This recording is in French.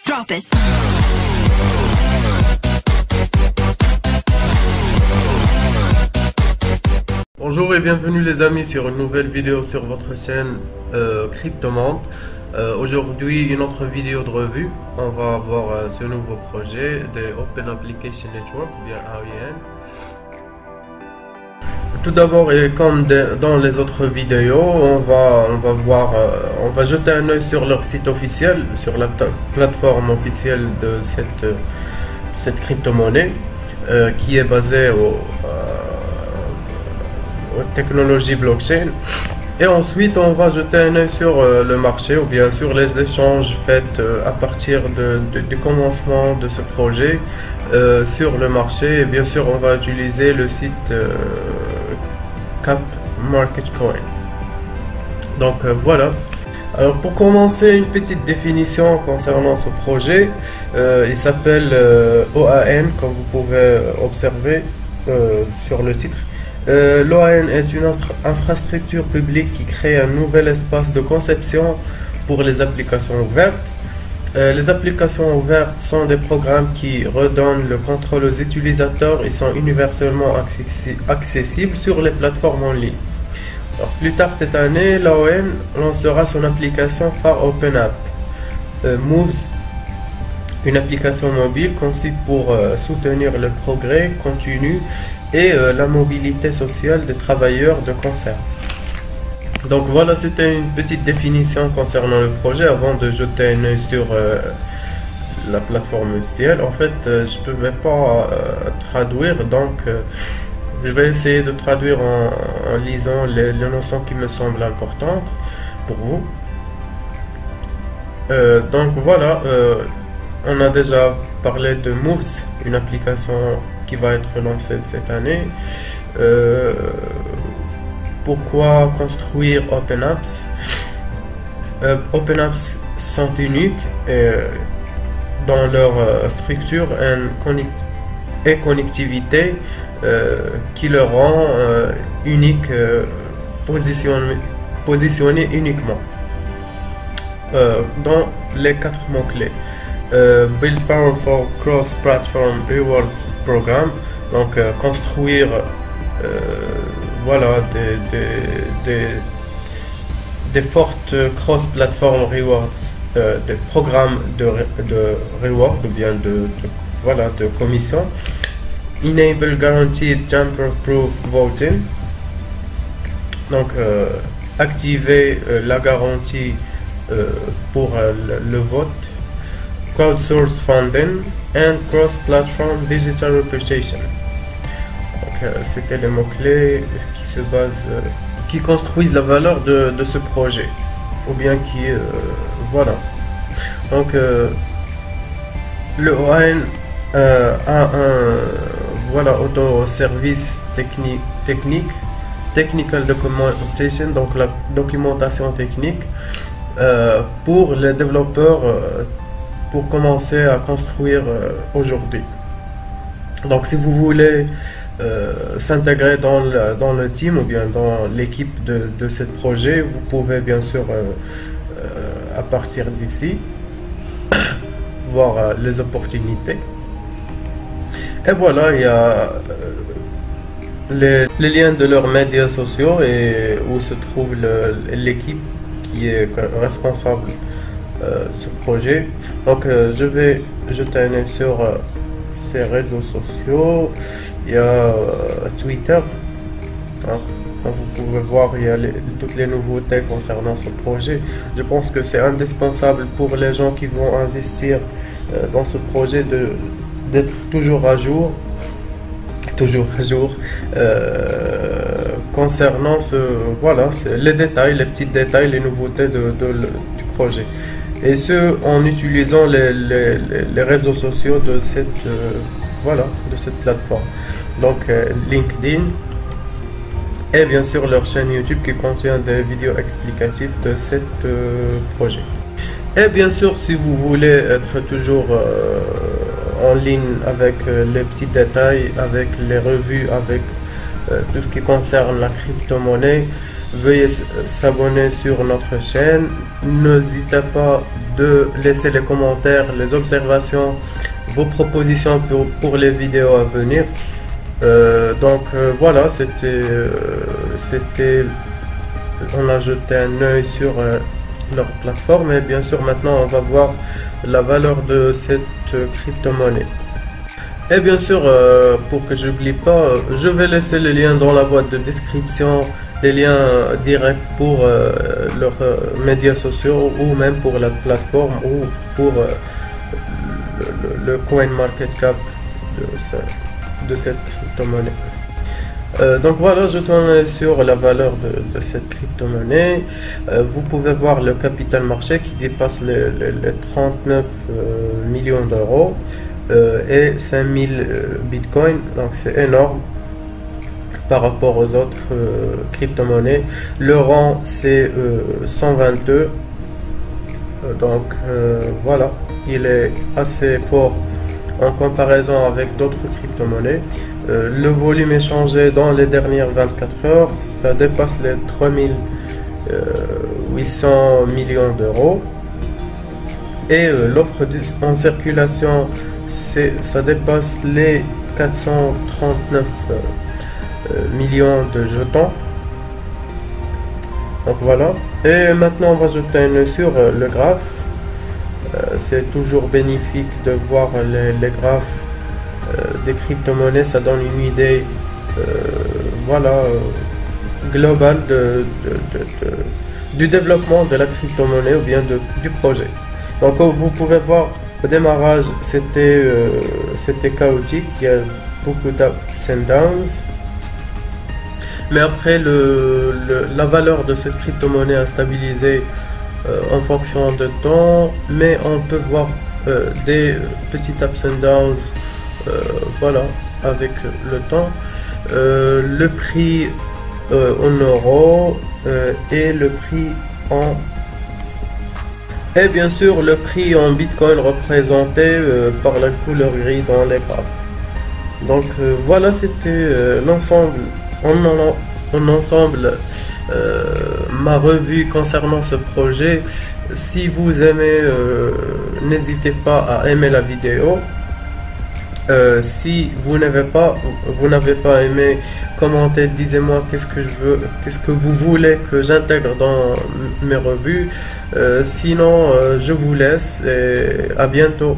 Drop it. Bonjour et bienvenue les amis sur une nouvelle vidéo sur votre chaîne Cryptomante. Aujourd'hui une autre vidéo de revue. On va voir ce nouveau projet de Open Application Network, bien AEN. Tout d'abord, et comme dans les autres vidéos, on va jeter un œil sur leur site officiel, sur la plateforme officielle de cette crypto-monnaie qui est basée aux technologies blockchain. Et ensuite, on va jeter un œil sur le marché ou bien sur les échanges faits à partir du commencement de ce projet sur le marché. Et bien sûr, on va utiliser le site Cap Market Coin. Donc voilà. Alors pour commencer, une petite définition concernant ce projet. Il s'appelle OAN, comme vous pouvez observer sur le titre. L'OAN est une infrastructure publique qui crée un nouvel espace de conception pour les applications ouvertes. Les applications ouvertes sont des programmes qui redonnent le contrôle aux utilisateurs et sont universellement accessibles sur les plateformes en ligne. Alors, plus tard cette année, l'OAN lancera son application phare Open App Moves, une application mobile conçue pour soutenir le progrès continu et la mobilité sociale des travailleurs de concert. Donc voilà, c'était une petite définition concernant le projet avant de jeter un œil sur la plateforme officielle. En fait, je ne pouvais pas traduire, donc je vais essayer de traduire en lisant les notions qui me semblent importantes pour vous. Donc voilà, on a déjà parlé de Moves, une application qui va être lancée cette année. Pourquoi construire Open Apps? Open Apps sont uniques dans leur structure et connectivité qui le rend unique, positionné uniquement dans les 4 mots-clés. Build Powerful Cross-Platform Rewards Program, donc construire voilà, des fortes cross-platform rewards, des programmes de reward ou bien de commission. Enable Guaranteed Tamper-Proof Voting, donc activer la garantie pour le vote. Crowdsource Funding and Cross-Platform Digital Reputation. C'était les mots-clés qui construisent la valeur de ce projet, ou bien qui voilà. Donc le OAN a un auto-service technical documentation, donc la documentation technique pour les développeurs pour commencer à construire aujourd'hui. Donc si vous voulez s'intégrer dans le team ou bien dans l'équipe de ce projet, vous pouvez bien sûr à partir d'ici voir les opportunités. Et voilà, il y a les liens de leurs médias sociaux et où se trouve l'équipe qui est responsable de ce projet. Donc je vais jeter un œil sur ces réseaux sociaux. Il y a Twitter, hein, comme vous pouvez voir, il y a toutes les nouveautés concernant ce projet. Je pense que c'est indispensable pour les gens qui vont investir dans ce projet d'être toujours à jour concernant les détails, les petits détails, les nouveautés du projet. Et ce, en utilisant les réseaux sociaux de cette plateforme. Donc LinkedIn et bien sûr leur chaîne YouTube qui contient des vidéos explicatives de ce projet. Et bien sûr, si vous voulez être toujours en ligne avec les petits détails, avec les revues, avec tout ce qui concerne la crypto-monnaie, veuillez s'abonner sur notre chaîne. N'hésitez pas de laisser les commentaires, les observations, vos propositions pour les vidéos à venir. Voilà, on a jeté un œil sur leur plateforme, et bien sûr maintenant on va voir la valeur de cette crypto-monnaie. Et bien sûr, pour que j'oublie pas, je vais laisser les liens dans la boîte de description, les liens directs pour leurs médias sociaux, ou même pour la plateforme, ou pour le CoinMarketCap de cette crypto-monnaie. Donc voilà, je tourne sur la valeur de cette crypto-monnaie. Vous pouvez voir le capital marché qui dépasse les 39 millions d'euros et 5000 bitcoins, donc c'est énorme par rapport aux autres crypto-monnaies. Le rang c'est 122, donc voilà, il est assez fort en comparaison avec d'autres crypto-monnaies. Le volume échangé dans les dernières 24 heures, ça dépasse les 3800 millions d'euros. Et l'offre en circulation, ça dépasse les 439 millions de jetons. Donc voilà. Et maintenant, on va jeter un œil sur le graphe. C'est toujours bénéfique de voir les graphes des crypto-monnaies. Ça donne une idée globale du développement de la crypto-monnaie, ou bien du projet. Donc vous pouvez voir, au démarrage c'était chaotique, il y a beaucoup d'ups and downs, mais après la valeur de cette crypto-monnaie a stabilisé en fonction de temps, mais on peut voir des petits ups and downs avec le temps. Le prix en euros et le prix en... Et bien sûr le prix en bitcoin représenté par la couleur gris dans les graphes. Donc voilà, c'était l'ensemble, en ensemble, ma revue concernant ce projet. Si vous aimez, n'hésitez pas à aimer la vidéo. Si vous n'avez pas aimé, commentez, disez-moi qu'est-ce que vous voulez que j'intègre dans mes revues. Sinon je vous laisse et à bientôt.